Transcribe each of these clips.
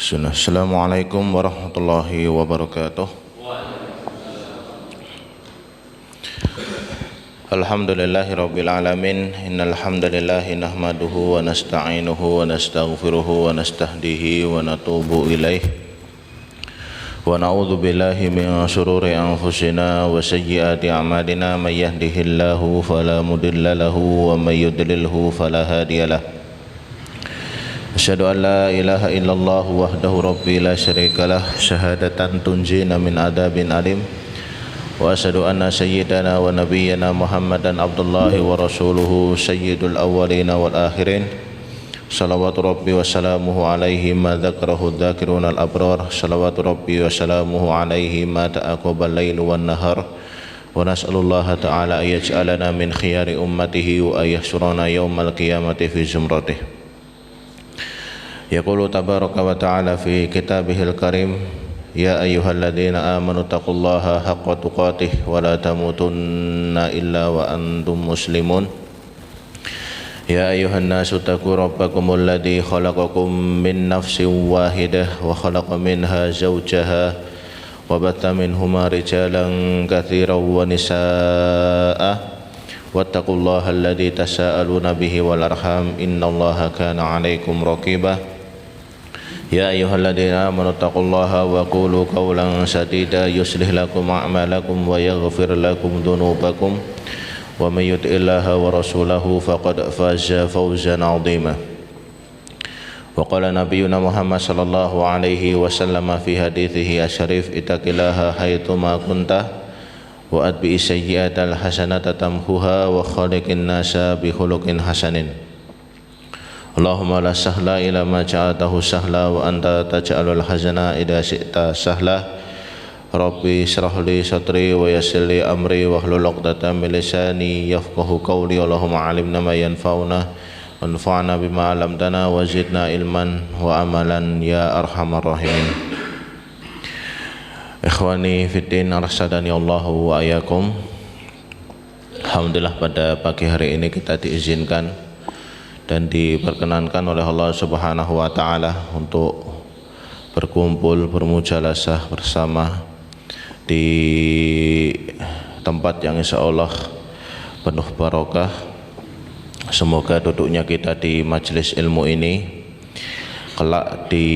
Assalamualaikum warahmatullahi wabarakatuh. Alhamdulillahirabbil alamin. Innal hamdalillahi nahmaduhu wa nasta'inuhu wa nastaghfiruhu wa nastahdihi wa natubu ilaih. Wa na'udzu billahi min shururi anfusina wa sayyiati a'malina. May yahdihillahu fala mudilla lahu wa may yudlilhu fala hadiyalah. Asyhadu an la ilaha illallah wahdahu rabbi la syarikalah syahadatan tunjina min adabin alim. Wa asyhadu anna sayyidana wa nabiyyana Muhammadan abdullahi wa rasuluhu sayyidul awwalina wal akhirin. Salawatu rabbi wa salamuhu alaihi ma dzakarahu dzakiruna al abrar. Salawatu rabbi wa salamuhu alaihi ma ta'aqabal lailu wan nahar. Wa nas'alullaha ta'ala ayaj'alana min khiyari ummatihi wa ayahsurana yawmal qiyamati fi zumratih. Yaqulu tabaraka wa ta'ala fi kitabihil karim. Ya ayyuhalladzina amanu taqullaha haqqa tuqatih wa la tamutunna illa wa antum muslimun. Ya ayyuhan nasu taqu rabbakumul ladzi khalaqakum min nafsin wahidah wa khalaqa minha zawjaha wa batha minhuma rijalan katsiran wa nisaa'a wattaqullaha alladzi tasaaluna bihi wal arham innallaha kana 'alaikum raqiba. Ya ayyuhalladzina amanu taqullaha wa qulu qawlan sadida yuslih lakum a'malakum wa yaghfir lakum dhunubakum wa may yuti'illaha wa rasulahu faqad faza fawzan 'azima. Wa qala nabiyyuna Muhammad sallallahu alaihi wasallam fi hadithihi asy-syarif ittaqillaha haitsu ma kunta wa atbi'i sayyi'atal hasanata tamhuha wa khaliqin nasa bi khuluqin hasanin. Allahumma la sahla ila ma ja'altahu sahla wa anta taj'alul hazana idza syi'ta sahla. Rabbi shrah li sadri wa yassir li amri wa hlul 'uqdatam min lisani yafqahu qawli. Allahumma 'allimna ma yanfa'una wanfa'na bima 'allamtana wa zidna ilman wa amalan ya arhamar rahimin. Ikhwani fiddin arsyadani Allahu wa ayakum. Alhamdulillah pada pagi hari ini kita diizinkan dan diperkenankan oleh Allah Subhanahu wa taala untuk berkumpul bermujalasah bersama di tempat yang insyaallah penuh barokah. Semoga duduknya kita di majelis ilmu ini kelak di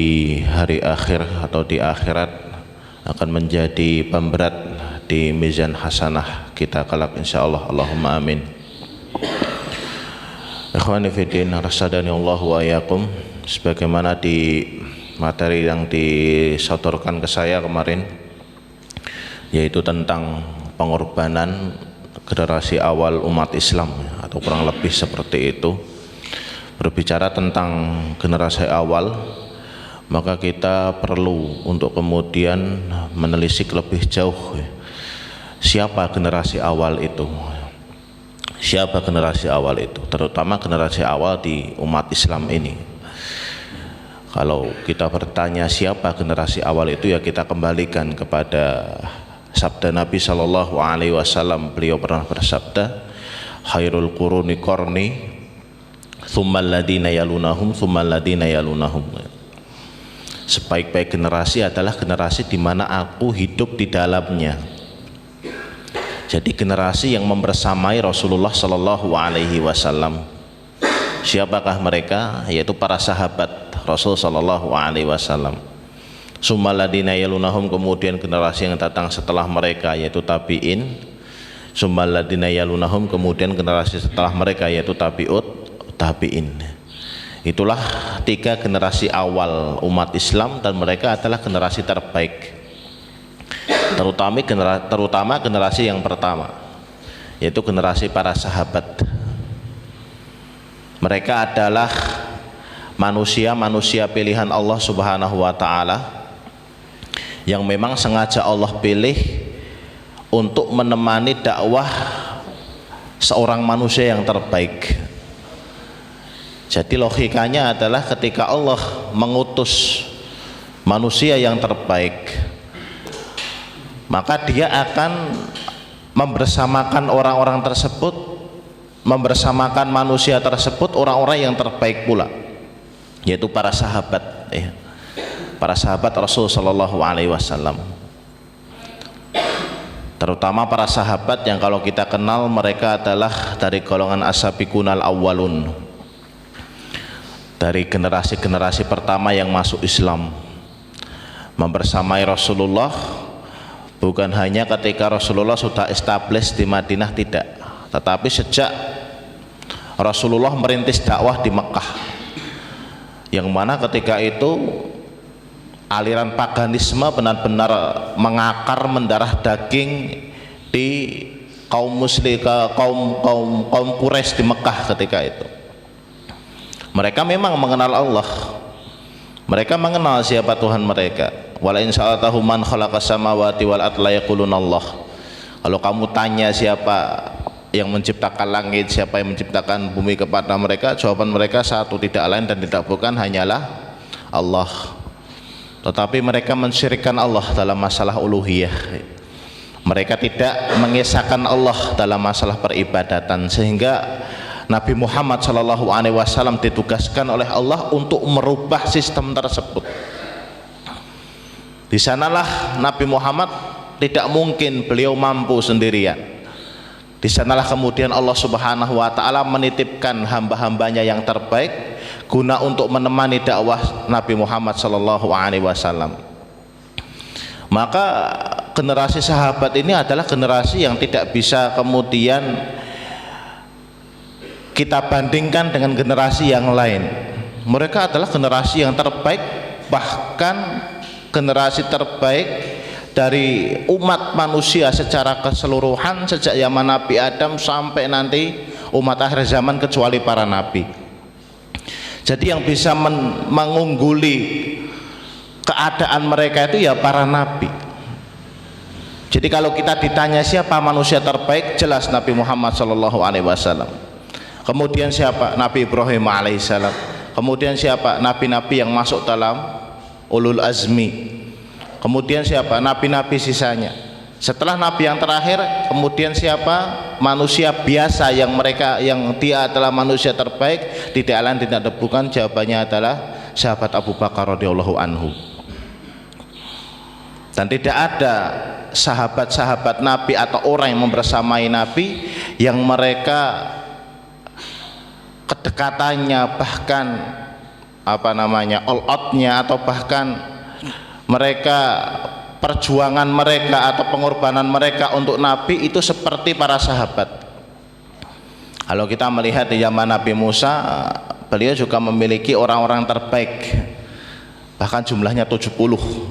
hari akhir atau di akhirat akan menjadi pemberat di mizan hasanah kita kelak insyaallah. Allahumma amin. Ikhwani fiddin arsyadani Allah wa ayakum. Sebagaimana di materi yang disodorkan ke saya kemarin, yaitu tentang pengorbanan generasi awal umat Islam, atau kurang lebih seperti itu. Berbicara tentang generasi awal, maka kita perlu untuk kemudian menelisik lebih jauh siapa generasi awal itu. Siapa generasi awal itu, terutama generasi awal di umat Islam ini. Kalau kita bertanya siapa generasi awal itu, ya kita kembalikan kepada sabda Nabi Shallallahu Alaihi Wasallam. Beliau pernah bersabda, khairul quruni qarni, tsummal ladina yalunahum, tsummal ladina yalunahum. Sebaik-baik generasi adalah generasi di mana aku hidup di dalamnya. Jadi generasi yang membersamai Rasulullah Sallallahu Alaihi Wasallam. Siapakah mereka? Yaitu para sahabat Rasul Sallallahu Alaihi Wasallam. Tsummal ladina yalunahum, kemudian generasi yang datang setelah mereka yaitu tabi'in. Tsummal ladina yalunahum, kemudian generasi setelah mereka yaitu tabi'in. Itulah tiga generasi awal umat Islam dan mereka adalah generasi terbaik. Terutama generasi yang pertama, yaitu generasi para sahabat. Mereka adalah manusia-manusia pilihan Allah Subhanahu wa taala yang memang sengaja Allah pilih untuk menemani dakwah seorang manusia yang terbaik. Jadi logikanya adalah ketika Allah mengutus manusia yang terbaik, maka dia akan membersamakan orang-orang tersebut, membersamakan manusia tersebut orang-orang yang terbaik pula, yaitu para sahabat ya. para sahabat Rasul sallallahu alaihi wasallam. Terutama para sahabat yang kalau kita kenal mereka adalah dari golongan as-sabiqunal awwalun, dari generasi-generasi pertama yang masuk Islam, membersamai Rasulullah. Bukan hanya ketika Rasulullah sudah establish di Madinah, tidak, tetapi sejak Rasulullah merintis dakwah di Mekah, yang mana ketika itu aliran paganisme benar-benar mengakar, mendarah daging di kaum muslim, kaum Quraisy di Mekah ketika itu. Mereka memang mengenal Allah, mereka mengenal siapa Tuhan mereka. Wala in sa'altahum man khalaqas samawati wal arda la yaquluna Allah. Kalau kamu tanya siapa yang menciptakan langit, siapa yang menciptakan bumi, kepada mereka jawaban mereka satu, tidak lain dan tidak bukan hanyalah Allah. Tetapi mereka mensyirikkan Allah dalam masalah uluhiyah. Mereka tidak mengesahkan Allah dalam masalah peribadatan, sehingga Nabi Muhammad SAW ditugaskan oleh Allah untuk merubah sistem tersebut. Di sanalah Nabi Muhammad tidak mungkin beliau mampu sendirian. Di sanalah kemudian Allah Subhanahu wa taala menitipkan hamba-hambanya yang terbaik guna untuk menemani dakwah Nabi Muhammad sallallahu alaihi wasallam. Maka generasi sahabat ini adalah generasi yang tidak bisa kemudian kita bandingkan dengan generasi yang lain. Mereka adalah generasi yang terbaik, bahkan generasi terbaik dari umat manusia secara keseluruhan sejak zaman Nabi Adam sampai nanti umat akhir zaman, kecuali para nabi. Jadi yang bisa mengungguli keadaan mereka itu ya para nabi. Jadi kalau kita ditanya siapa manusia terbaik, jelas Nabi Muhammad SAW. Kemudian siapa? Nabi Ibrahim alaihissalam. Kemudian siapa? Nabi-nabi yang masuk dalam ulul azmi. Kemudian siapa? Nabi-nabi sisanya. Setelah nabi yang terakhir, kemudian siapa? Manusia biasa yang dia adalah manusia terbaik, tidak lain tidak bukan, jawabannya adalah sahabat Abu Bakar radhiyallahu anhu. Dan tidak ada sahabat-sahabat Nabi atau orang yang membersamai Nabi yang mereka kedekatannya, bahkan all out-nya, atau bahkan mereka perjuangan mereka atau pengorbanan mereka untuk Nabi itu seperti para sahabat. Kalau kita melihat di zaman Nabi Musa, beliau juga memiliki orang-orang terbaik, bahkan jumlahnya 70,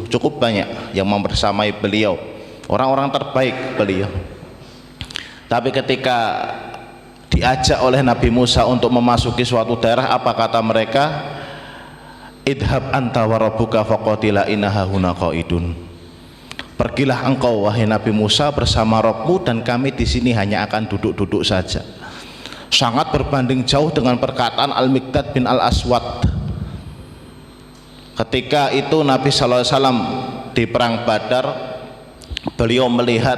cukup banyak yang membersamai beliau, orang-orang terbaik beliau. Tapi ketika diajak oleh Nabi Musa untuk memasuki suatu daerah, apa kata mereka? Idhab anta wa rabbuka faqatila innaha huna qaidun. Pergilah engkau wahai Nabi Musa bersama Rabbmu, dan kami di sini hanya akan duduk-duduk saja. Sangat berbanding jauh dengan perkataan Al-Miqdad bin Al-Aswad. Ketika itu Nabi SAW di perang Badar, beliau melihat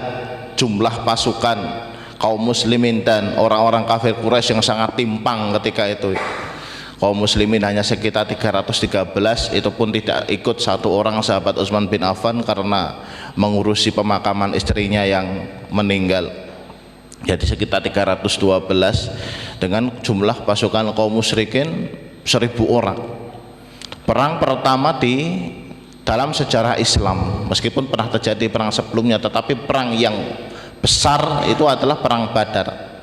jumlah pasukan kaum muslimin dan orang-orang kafir Quraisy yang sangat timpang ketika itu. Kaum muslimin hanya sekitar 313, itu pun tidak ikut satu orang sahabat Utsman bin Affan karena mengurusi pemakaman istrinya yang meninggal. Jadi sekitar 312 dengan jumlah pasukan kaum musyrikin 1000 orang. Perang pertama di dalam sejarah Islam, meskipun pernah terjadi perang sebelumnya, tetapi perang yang besar itu adalah perang Badar.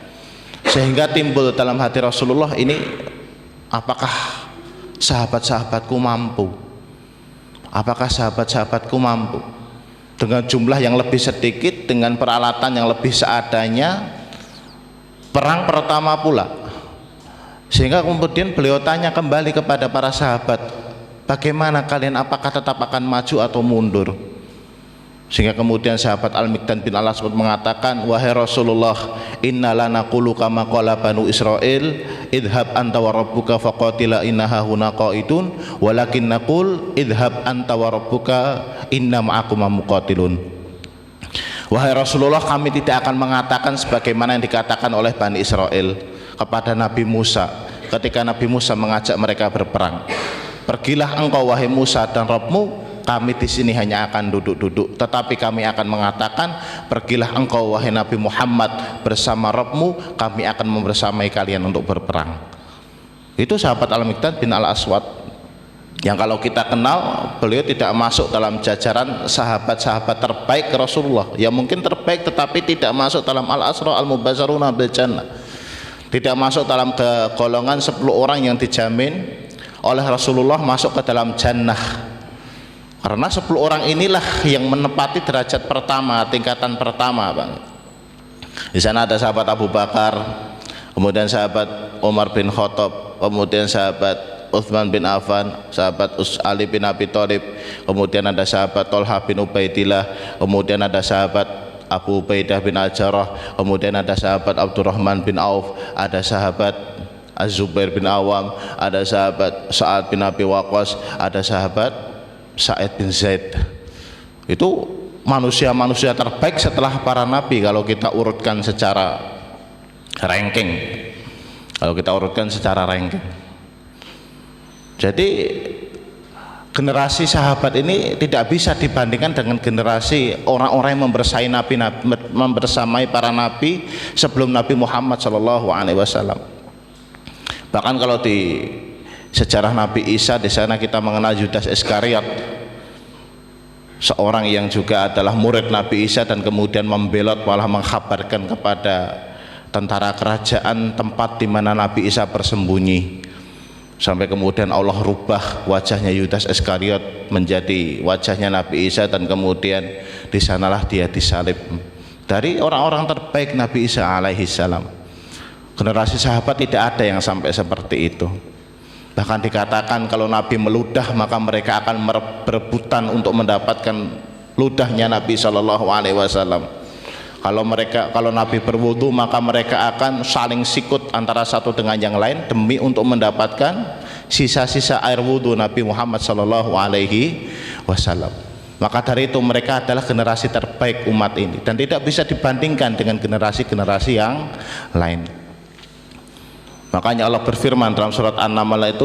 Sehingga timbul dalam hati Rasulullah ini, apakah sahabat-sahabatku mampu? Apakah sahabat-sahabatku mampu dengan jumlah yang lebih sedikit, dengan peralatan yang lebih seadanya, perang pertama pula? Sehingga kemudian beliau tanya kembali kepada para sahabat, bagaimana kalian, apakah tetap akan maju atau mundur? Sehingga kemudian sahabat Al-Miqdad bin Al-Aswad mengatakan, wahai Rasulullah, inna lana qulu kama qala banu Israil, idhab anta wa rabbuka faqatila innaha huna qaidun, walakin naqul idhab anta wa rabbuka inna ma'akum muqatilun. Wahai Rasulullah, kami tidak akan mengatakan sebagaimana yang dikatakan oleh Bani Israel kepada Nabi Musa ketika Nabi Musa mengajak mereka berperang. pergilah engkau wahai Musa dan Rabbmu, kami di sini hanya akan duduk-duduk, tetapi kami akan mengatakan, pergilah engkau wahai Nabi Muhammad bersama Rabbmu, kami akan membersamai kalian untuk berperang. Itu sahabat Al-Miqdad bin Al-Aswad yang kalau kita kenal, beliau tidak masuk dalam jajaran sahabat-sahabat terbaik Rasulullah, yang mungkin terbaik tetapi tidak masuk dalam Al-Asra Al-Mubashsharuna bil Jannah, tidak masuk dalam golongan 10 orang yang dijamin oleh Rasulullah masuk ke dalam jannah. Karena 10 orang inilah yang menempati derajat pertama, tingkatan pertama, Bang. Di sana ada sahabat Abu Bakar, kemudian sahabat Umar bin Khattab, kemudian sahabat Utsman bin Affan, sahabat Ali bin Abi Thalib, kemudian ada sahabat Thalhah bin Ubaidillah, kemudian ada sahabat Abu Ubaidah bin Al-Jarrah, kemudian ada sahabat Abdurrahman bin Auf, ada sahabat Az-Zubair bin Awam, ada sahabat Sa'ad bin Abi Waqqas, ada sahabat Sa'id bin Zaid. Itu manusia-manusia terbaik setelah para nabi kalau kita urutkan secara ranking. Jadi generasi sahabat ini tidak bisa dibandingkan dengan generasi orang-orang yang membersamai para nabi sebelum Nabi Muhammad SAW. Bahkan kalau di sejarah Nabi Isa, di sana kita mengenal Yudas Iskariot, seorang yang juga adalah murid Nabi Isa dan kemudian membelot malah mengkhabarkan kepada tentara kerajaan tempat di mana Nabi Isa bersembunyi, sampai kemudian Allah rubah wajahnya Yudas Iskariot menjadi wajahnya Nabi Isa dan kemudian di sanalah dia disalib. Dari orang-orang terbaik Nabi Isa alaihi salam. Generasi sahabat tidak ada yang sampai seperti itu. Bahkan dikatakan kalau Nabi meludah maka mereka akan berebutan untuk mendapatkan ludahnya Nabi SAW. Kalau Nabi berwudu maka mereka akan saling sikut antara satu dengan yang lain demi untuk mendapatkan sisa-sisa air wudu Nabi Muhammad SAW. Maka dari itu mereka adalah generasi terbaik umat ini dan tidak bisa dibandingkan dengan generasi-generasi yang lain. Makanya Allah berfirman dalam surat An-Naml itu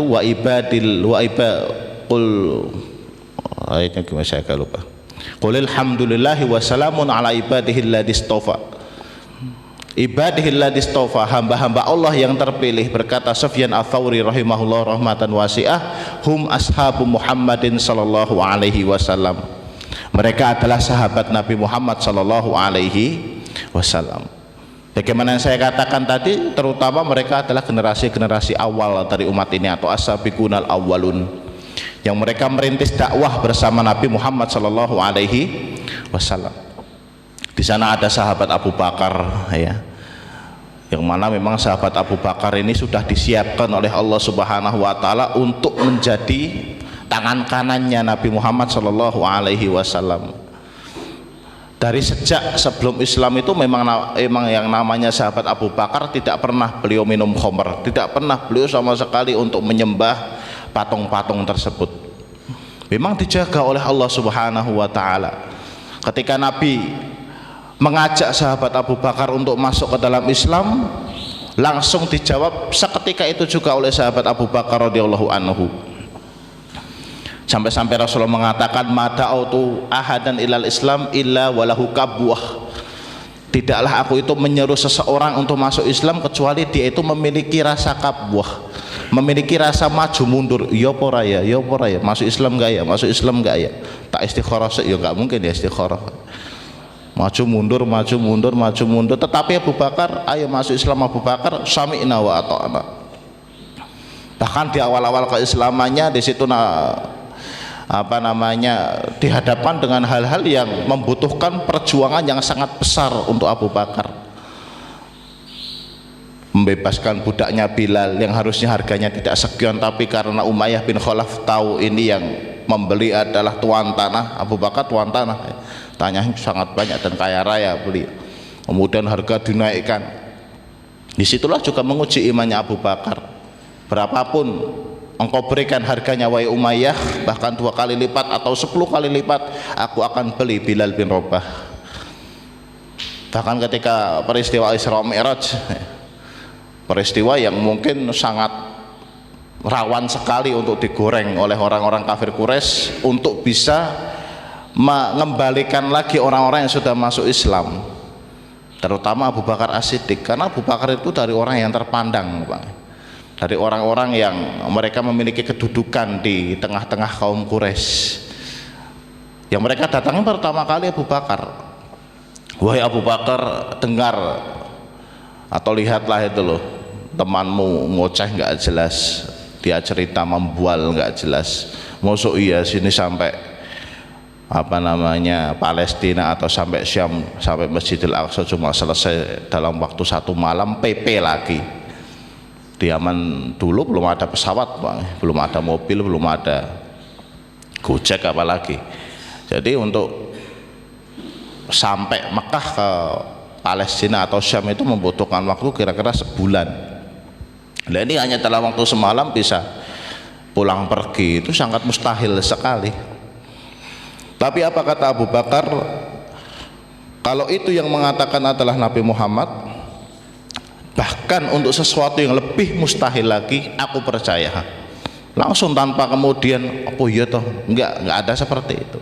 ayatnya gimana saya agak lupa. Qulil hamdulillahi wa salamun ala ibadihi alladhistofa. Ibadihi alladhistofa, hamba-hamba Allah yang terpilih, berkata Sufyan Ats-Tsauri rahimahullah rahmatan wasi'ah, hum ashabu Muhammadin sallallahu alaihi wasallam. Mereka adalah sahabat Nabi Muhammad sallallahu alaihi wasallam. Bagaimana yang saya katakan tadi, terutama mereka adalah generasi-generasi awal dari umat ini atau as-sabiqunal awwalun, yang mereka merintis dakwah bersama Nabi Muhammad sallallahu alaihi wasallam. Di sana ada sahabat Abu Bakar, ya, yang mana memang sahabat Abu Bakar ini sudah disiapkan oleh Allah Subhanahu wa taala untuk menjadi tangan kanannya Nabi Muhammad sallallahu alaihi wasallam. Dari sejak sebelum Islam itu memang yang namanya sahabat Abu Bakar tidak pernah beliau minum khamr, tidak pernah beliau sama sekali untuk menyembah patung-patung tersebut. Memang dijaga oleh Allah Subhanahu wa taala. Ketika Nabi mengajak sahabat Abu Bakar untuk masuk ke dalam Islam, langsung dijawab seketika itu juga oleh sahabat Abu Bakar radhiyallahu anhu. Sampai-sampai Rasulullah mengatakan, mada'autu ahadan ilal Islam illa walahu kabwah. Tidaklah aku itu menyeru seseorang untuk masuk Islam kecuali dia itu memiliki rasa kabwah, memiliki rasa maju mundur. Ya poraya, ya poraya, masuk Islam enggak ya, masuk Islam enggak ya, tak istikharah ya, enggak mungkin ya istikharah, maju mundur, maju mundur, maju mundur. Tetapi Abu Bakar, ayo masuk Islam. Abu Bakar, sami'na wa ata'na. Bahkan di awal-awal keislamannya di situ dihadapkan dengan hal-hal yang membutuhkan perjuangan yang sangat besar untuk Abu Bakar. Membebaskan budaknya Bilal yang harusnya harganya tidak sekian, tapi karena Umayyah bin Khalaf tahu ini yang membeli adalah tuan tanah, Abu Bakar tuan tanah, tanahnya sangat banyak dan kaya raya beliau, kemudian harga dinaikkan. Disitulah juga menguji imannya Abu Bakar. Berapapun engkau berikan harganya wahai Umayyah, bahkan 2 kali lipat atau 10 kali lipat, aku akan beli Bilal bin Rabah. Bahkan ketika peristiwa Isra Mi'raj, peristiwa yang mungkin sangat rawan sekali untuk digoreng oleh orang-orang kafir Quraisy untuk bisa mengembalikan lagi orang-orang yang sudah masuk Islam, terutama Abu Bakar As-Siddiq, karena Abu Bakar itu dari orang yang terpandang, Pak, dari orang-orang yang mereka memiliki kedudukan di tengah-tengah kaum Quraisy. Yang mereka datangnya pertama kali Abu Bakar, wahai Abu Bakar, dengar atau lihatlah itu loh, temanmu ngoceh nggak jelas, dia cerita membual nggak jelas, masuk iya sini sampai apa namanya Palestina atau sampai Syam, sampai Masjidil Aqsa cuma selesai dalam waktu 1 malam, PP lagi. Di zaman dulu belum ada pesawat, Bang, belum ada mobil, belum ada Gojek apalagi. Jadi untuk sampai Mekah ke Palestina atau Syam itu membutuhkan waktu kira-kira sebulan. Nah, ini hanya dalam waktu semalam bisa pulang pergi, itu sangat mustahil sekali. Tapi apa kata Abu Bakar? Kalau itu yang mengatakan adalah Nabi Muhammad, bahkan untuk sesuatu yang lebih mustahil lagi, aku percaya. Langsung tanpa kemudian, oh iya toh, enggak ada seperti itu.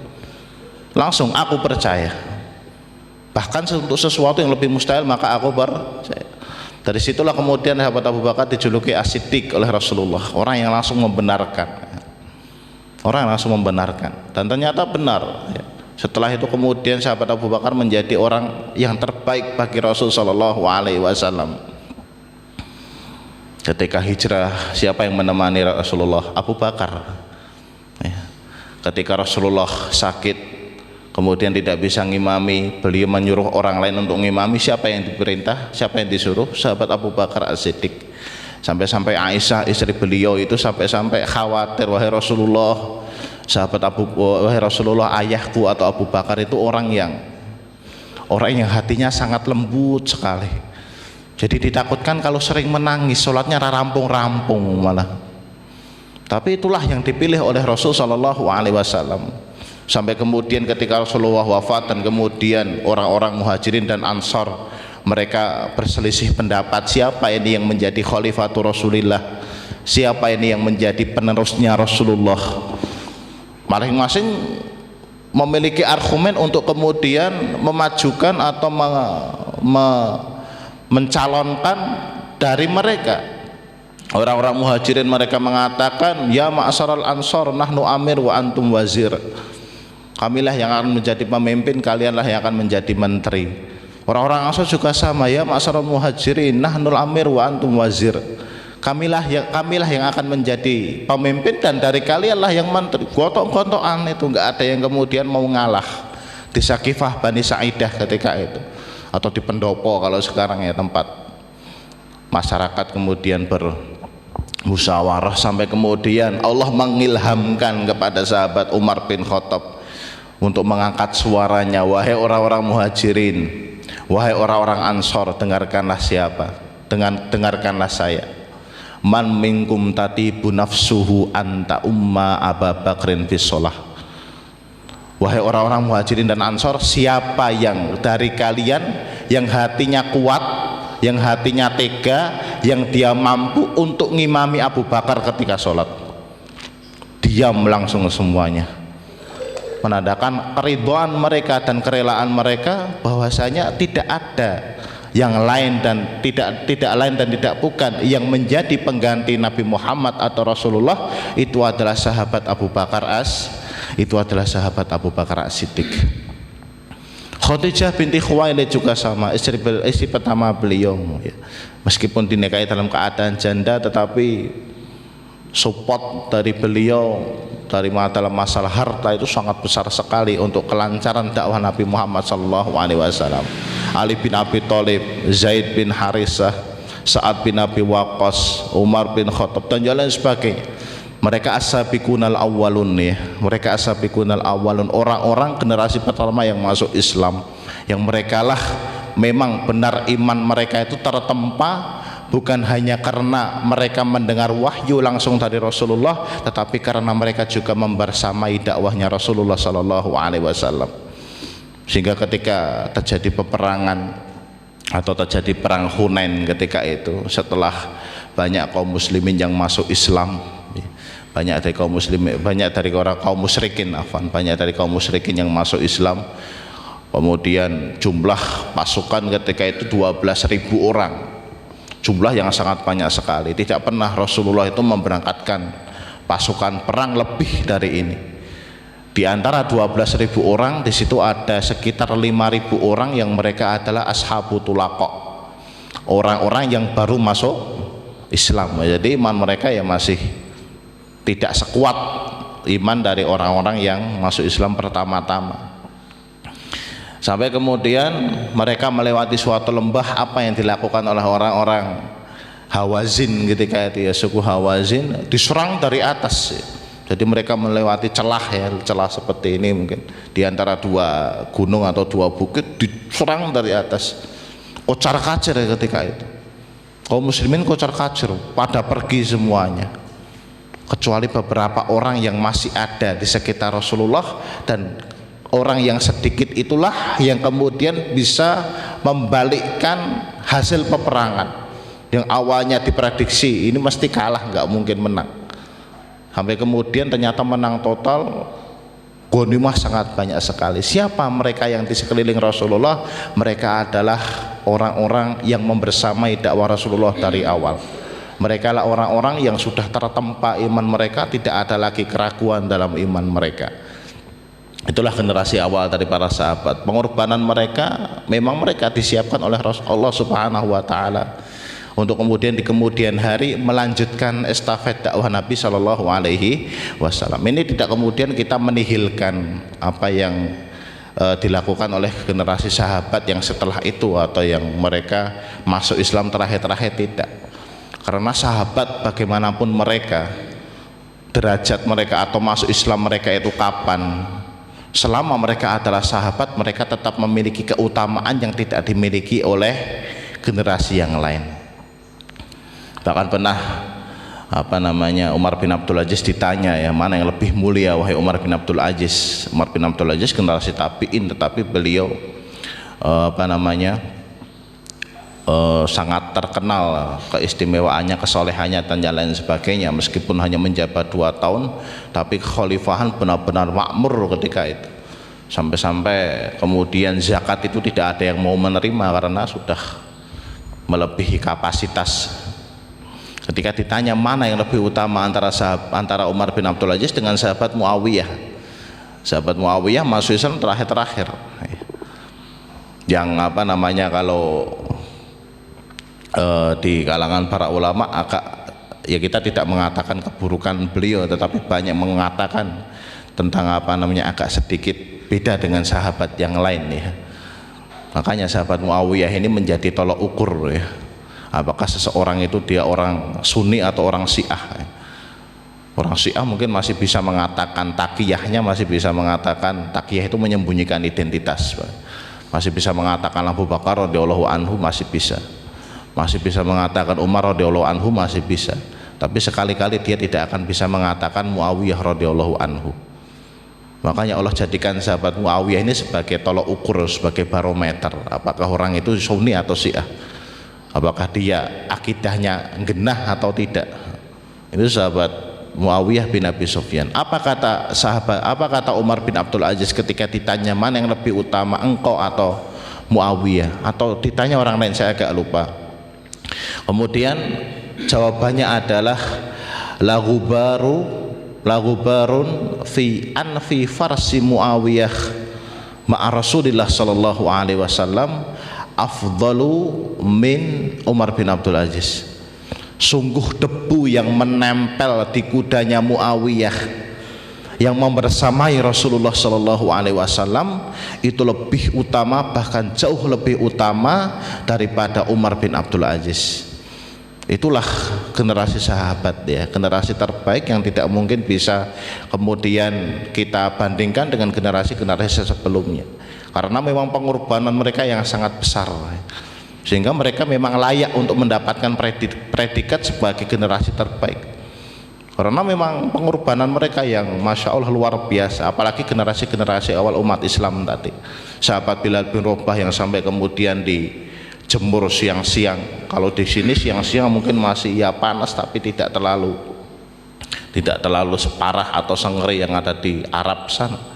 Langsung aku percaya. Bahkan untuk sesuatu yang lebih mustahil, maka aku percaya. Dari situlah kemudian sahabat Abu Bakar dijuluki As-Siddiq oleh Rasulullah, orang yang langsung membenarkan, dan ternyata benar. Setelah itu kemudian sahabat Abu Bakar menjadi orang yang terbaik bagi Rasul Shallallahu Alaihi Wasallam. Ketika hijrah, siapa yang menemani Rasulullah? Abu Bakar. Ketika Rasulullah sakit, kemudian tidak bisa ngimami, beliau menyuruh orang lain untuk ngimami. Siapa yang diperintah, siapa yang disuruh? Sahabat Abu Bakar As-Siddiq. Sampai-sampai Aisyah istri beliau itu sampai-sampai khawatir, wahai Rasulullah, wahai Rasulullah, ayahku atau Abu Bakar itu orang yang hatinya sangat lembut sekali. Jadi ditakutkan kalau sering menangis, sholatnya rampung-rampung malah. Tapi itulah yang dipilih oleh Rasul Shallallahu Alaihi Wasallam. Sampai kemudian ketika Rasulullah wafat dan kemudian orang-orang Muhajirin dan Ansar mereka berselisih pendapat, siapa ini yang menjadi khalifatul Rasulillah, siapa ini yang menjadi penerusnya Rasulullah. Masing-masing memiliki argumen untuk kemudian memajukan atau mencalonkan dari mereka. Orang-orang Muhajirin mereka mengatakan, ya ma'asyaral ansar nahnu amir wa antum wazir, kamilah yang akan menjadi pemimpin, kalianlah yang akan menjadi menteri. Orang-orang Ansar juga sama, ya ma'asyaral muhajirin nahnul amir wa antum wazir, kamilah yang akan menjadi pemimpin dan dari kalianlah yang menteri. Gontok-gontokan itu, enggak ada yang kemudian mau ngalah di Sakifah Bani Sa'idah ketika itu, atau di pendopo kalau sekarang ya, tempat masyarakat kemudian bermusyawarah. Sampai kemudian Allah mengilhamkan kepada sahabat Umar bin Khattab untuk mengangkat suaranya, wahai orang-orang Muhajirin, wahai orang-orang Ansor, dengarkanlah dengarkanlah saya. Man minkum tatibu nafsuhu anta umma Aba Bakrin fis sholah. Wahai orang-orang Muhajirin dan Ansor, siapa yang dari kalian yang hatinya kuat, yang hatinya tega, yang dia mampu untuk ngimami Abu Bakar ketika sholat? Diam langsung semuanya, menandakan keridhaan mereka dan kerelaan mereka bahwasanya tidak ada yang lain dan tidak bukan yang menjadi pengganti Nabi Muhammad atau Rasulullah, itu adalah sahabat Abu Bakar As-Siddiq. Khadijah binti Khuwailid juga sama, istri pertama beliau, ya. Meskipun dinikahi dalam keadaan janda, tetapi support dari beliau dalam masalah harta itu sangat besar sekali untuk kelancaran dakwah Nabi Muhammad SAW. Ali bin Abi Thalib, Zaid bin Harisah, Sa'ad bin Abi Waqqas, Umar bin Khattab dan lain sebagainya. Mereka as-sabiqunal awwalun, ya. Mereka as-sabiqunal awwalun, orang-orang generasi pertama yang masuk Islam, yang merekalah memang benar iman mereka itu tertempa bukan hanya karena mereka mendengar wahyu langsung dari Rasulullah, tetapi karena mereka juga membersamai dakwahnya Rasulullah Sallallahu Alaihi Wasallam. Sehingga ketika terjadi peperangan atau terjadi perang Hunain ketika itu, setelah banyak kaum muslimin yang masuk Islam, banyak dari kaum muslimin, banyak dari orang kaum musyrikin, banyak dari kaum musyrikin yang masuk Islam. Kemudian jumlah pasukan ketika itu 12.000 orang, jumlah yang sangat banyak sekali. Tidak pernah Rasulullah itu memberangkatkan pasukan perang lebih dari ini. Di antara 12.000 orang di situ ada sekitar 5.000 orang yang mereka adalah ashabu tulaqah, orang-orang yang baru masuk Islam. Jadi iman mereka ya masih tidak sekuat iman dari orang-orang yang masuk Islam pertama-tama. Sampai kemudian mereka melewati suatu lembah. Apa yang dilakukan oleh orang-orang Hawazin ketika itu ya, suku Hawazin diserang dari atas. Jadi mereka melewati celah ya, celah seperti ini mungkin di antara dua gunung atau dua bukit, diserang dari atas. Kocar kacir ya ketika itu. Kaum muslimin kocar kacir, pada pergi semuanya. Kecuali beberapa orang yang masih ada di sekitar Rasulullah, dan orang yang sedikit itulah yang kemudian bisa membalikkan hasil peperangan yang awalnya diprediksi ini mesti kalah, nggak mungkin menang, sampai kemudian ternyata menang total. Ghanimah sangat banyak sekali. Siapa mereka yang di sekeliling Rasulullah? Mereka adalah orang-orang yang membersamai dakwah Rasulullah dari awal. Mereka lah orang-orang yang sudah tertempa iman mereka, tidak ada lagi keraguan dalam iman mereka. Itulah generasi awal dari para sahabat. Pengorbanan mereka memang mereka disiapkan oleh Allah Subhanahu wa taala untuk kemudian di kemudian hari melanjutkan estafet dakwah Nabi Shallallahu alaihi wasallam. Ini tidak kemudian kita menihilkan apa yang dilakukan oleh generasi sahabat yang setelah itu atau yang mereka masuk Islam terakhir-terakhir, tidak. Karena sahabat bagaimanapun mereka, derajat mereka atau masuk Islam mereka itu kapan, selama mereka adalah sahabat, mereka tetap memiliki keutamaan yang tidak dimiliki oleh generasi yang lain. Bahkan pernah Umar bin Abdul Aziz ditanya, ya, mana yang lebih mulia wahai Umar bin Abdul Aziz? Umar bin Abdul Aziz generasi tabi'in, tetapi beliau sangat terkenal keistimewaannya, kesolehannya dan lain sebagainya. Meskipun hanya menjabat 2 tahun, tapi kekhalifahan benar-benar makmur ketika itu. Sampai-sampai kemudian zakat itu tidak ada yang mau menerima karena sudah melebihi kapasitas. Ketika ditanya mana yang lebih utama antara Umar bin Abdul Aziz dengan sahabat Muawiyah, sahabat Muawiyah masuk Islam terakhir-terakhir. Yang kalau di kalangan para ulama ya kita tidak mengatakan keburukan beliau, tetapi banyak mengatakan tentang agak sedikit beda dengan sahabat yang lain ya. Makanya sahabat Muawiyah ini menjadi tolok ukur ya, apakah seseorang itu dia orang Sunni atau orang Syiah ya. Orang Syiah mungkin masih bisa mengatakan takiyahnya, masih bisa mengatakan takiyah itu menyembunyikan identitas, masih bisa mengatakan Abu Bakar radhiyallahu anhu, masih bisa mengatakan Umar radhiyallahu anhu, masih bisa. Tapi sekali-kali dia tidak akan bisa mengatakan Muawiyah radhiyallahu anhu. Makanya Allah jadikan sahabat Muawiyah ini sebagai tolok ukur, sebagai barometer apakah orang itu Sunni atau Syiah, apakah dia akidahnya genah atau tidak. Itu sahabat Muawiyah bin Abi Sufyan. Apa kata Umar bin Abdul Aziz ketika ditanya mana yang lebih utama, engkau atau Muawiyah? Atau ditanya orang lain, saya agak lupa. Kemudian jawabannya adalah lagubarun fi anfi farsi Muawiyah ma'a Rasulillah sallallahu alaihi wasallam afdalu min Umar bin Abdul Aziz. Sungguh debu yang menempel di kudanya Muawiyah yang membersamai Rasulullah sallallahu alaihi wasallam itu lebih utama, bahkan jauh lebih utama daripada Umar bin Abdul Aziz. Itulah generasi sahabat ya, generasi terbaik yang tidak mungkin bisa kemudian kita bandingkan dengan generasi-generasi sebelumnya, karena memang pengorbanan mereka yang sangat besar sehingga mereka memang layak untuk mendapatkan predikat sebagai generasi terbaik. Karena memang pengorbanan mereka yang Masya Allah luar biasa, apalagi generasi-generasi awal umat Islam tadi. Sahabat Bilal bin Rabah yang sampai kemudian dijemur siang-siang Kalau di sini siang-siang mungkin masih ya panas, tapi tidak terlalu separah atau sengeri yang ada di Arab sana.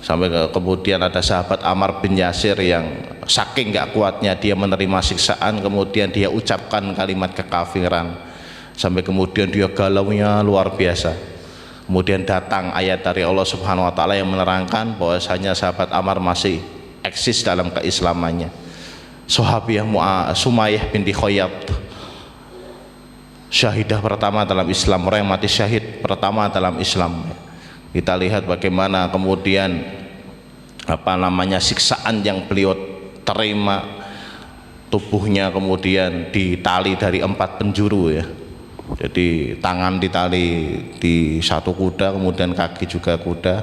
Sampai kemudian ada sahabat Ammar bin Yasir yang saking gak kuatnya dia menerima siksaan, kemudian dia ucapkan kalimat kekafiran, sampai kemudian dia galaunya luar biasa. Kemudian datang ayat dari Allah Subhanahu wa taala yang menerangkan bahwasanya sahabat Ammar masih eksis dalam keislamannya. Sahabiyah Sumayyah binti Khayyat, syahidah pertama dalam Islam, orang yang mati syahid pertama dalam Islam. Kita lihat bagaimana kemudian siksaan yang beliau terima, tubuhnya kemudian ditali dari 4 penjuru ya. Jadi tangan ditali di satu kuda, kemudian kaki juga kuda,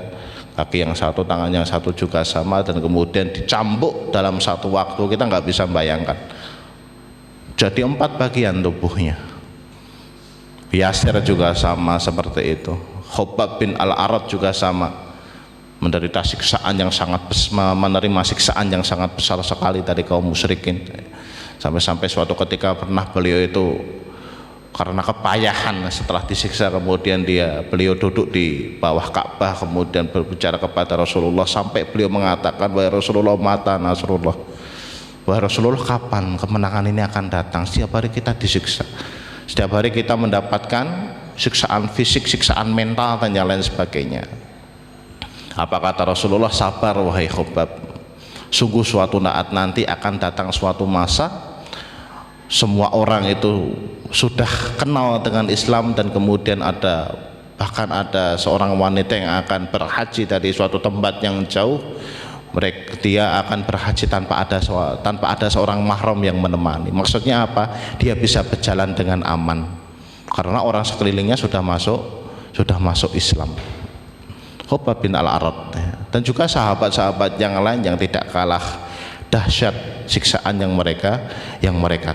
kaki yang satu, tangan yang satu juga sama, dan kemudian dicambuk dalam satu waktu, kita nggak bisa bayangkan. Jadi 4 bagian tubuhnya. Yasir juga sama seperti itu. Khabbab bin Al-Arat juga sama, menderita siksaan yang sangat menerima siksaan yang sangat besar sekali dari kaum musyrikin. Sampai-sampai suatu ketika pernah beliau itu karena kepayahan setelah disiksa, kemudian beliau duduk di bawah Ka'bah, kemudian berbicara kepada Rasulullah sampai beliau mengatakan, wahai Rasulullah, mata Nasrullah, wahai Rasulullah, kapan kemenangan ini akan datang? Setiap hari kita disiksa, setiap hari kita mendapatkan siksaan fisik, siksaan mental, dan yang lain sebagainya. Apa kata Rasulullah? Sabar wahai Khabbab, sungguh suatu saat nanti akan datang suatu masa semua orang itu sudah kenal dengan Islam, dan kemudian bahkan ada seorang wanita yang akan berhaji dari suatu tempat yang jauh. Dia akan berhaji tanpa ada seorang mahram yang menemani. Maksudnya apa? Dia bisa berjalan dengan aman karena orang sekelilingnya sudah masuk Islam. Khabbab bin Al-Arat, dan juga sahabat-sahabat yang lain yang tidak kalah dahsyat siksaan yang mereka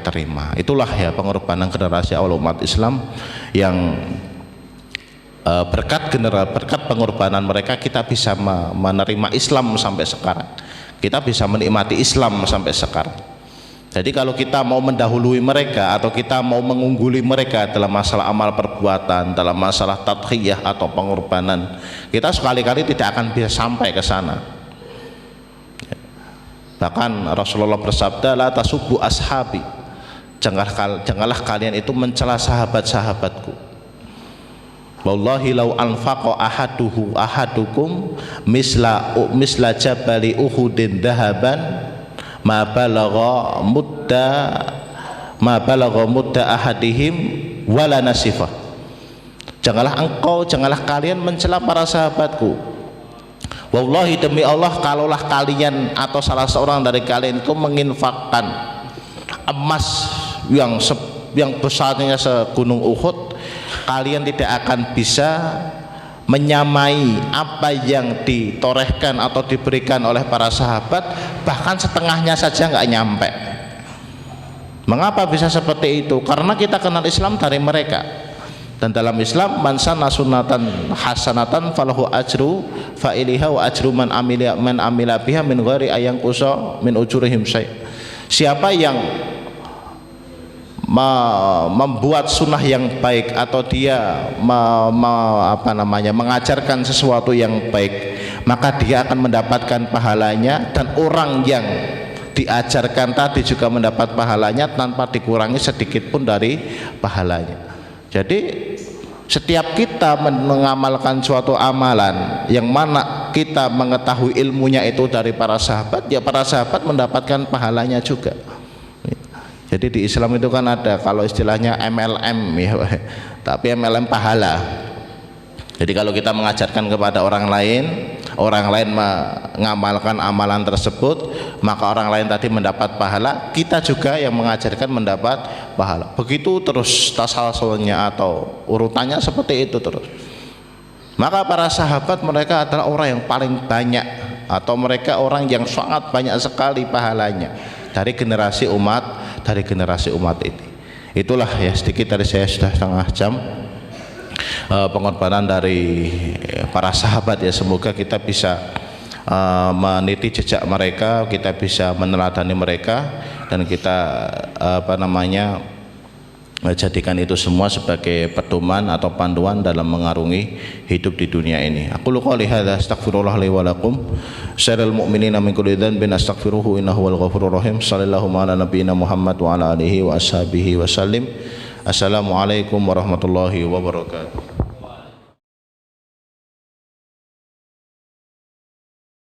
terima. Itulah ya pengorbanan generasi awal umat Islam yang berkat pengorbanan mereka kita bisa menerima Islam sampai sekarang. Kita bisa menikmati Islam sampai sekarang. Jadi kalau kita mau mendahului mereka atau kita mau mengungguli mereka dalam masalah amal perbuatan, dalam masalah tadhiyah atau pengorbanan, kita sekali-kali tidak akan bisa sampai ke sana. Bahkan Rasulullah bersabda, la tasubbu ashabi, janganlah kalian itu mencela sahabat-sahabatku. Wallahi law anfaqa ahadukum misla jabali uhudin dahaban ma balagha mudda ahadihim wala nasifah. Janganlah kalian mencela para sahabatku. Wallahi, demi Allah, kalaulah kalian atau salah seorang dari kalian itu menginfakkan emas yang besarnya segunung Uhud, kalian tidak akan bisa menyamai apa yang ditorehkan atau diberikan oleh para sahabat, bahkan setengahnya saja nggak nyampe. Mengapa bisa seperti itu? Karena kita kenal Islam dari mereka. Dan dalam Islam, man sanna sunnatan hasanatan falahu ajru fa'iliha wa ajru man amila biha min ghairi ayang qusa min ujurihim syai'. Siapa yang membuat sunnah yang baik atau dia mengajarkan sesuatu yang baik, maka dia akan mendapatkan pahalanya, dan orang yang diajarkan tadi juga mendapat pahalanya tanpa dikurangi sedikit pun dari pahalanya. Jadi setiap kita mengamalkan suatu amalan yang mana kita mengetahui ilmunya itu dari para sahabat, ya para sahabat mendapatkan pahalanya juga. Jadi di Islam itu kan ada kalau istilahnya MLM ya, tapi MLM pahala. Jadi kalau kita mengajarkan kepada orang lain mengamalkan amalan tersebut, maka orang lain tadi mendapat pahala, kita juga yang mengajarkan mendapat pahala. Begitu terus tasalsulnya atau urutannya seperti itu terus. Maka para sahabat mereka adalah orang yang paling banyak, atau mereka orang yang sangat banyak sekali pahalanya dari generasi umat ini. Itulah ya sedikit dari saya, sudah setengah jam pengorbanan dari para sahabat ya. Semoga kita bisa meniti jejak mereka, kita bisa meneladani mereka, dan kita jadikan itu semua sebagai pedoman atau panduan dalam mengarungi hidup di dunia ini. Aku qouli hadza astaghfirullah li wa lakum syarrul mu'minina min kulli dhanbin astaghfiruhu innahu wal ghafurur rahim. Shallallahu ala nabiyyina Muhammad wa ala alihi wa ashabihi wa sallim. Assalamualaikum warahmatullahi wabarakatuh.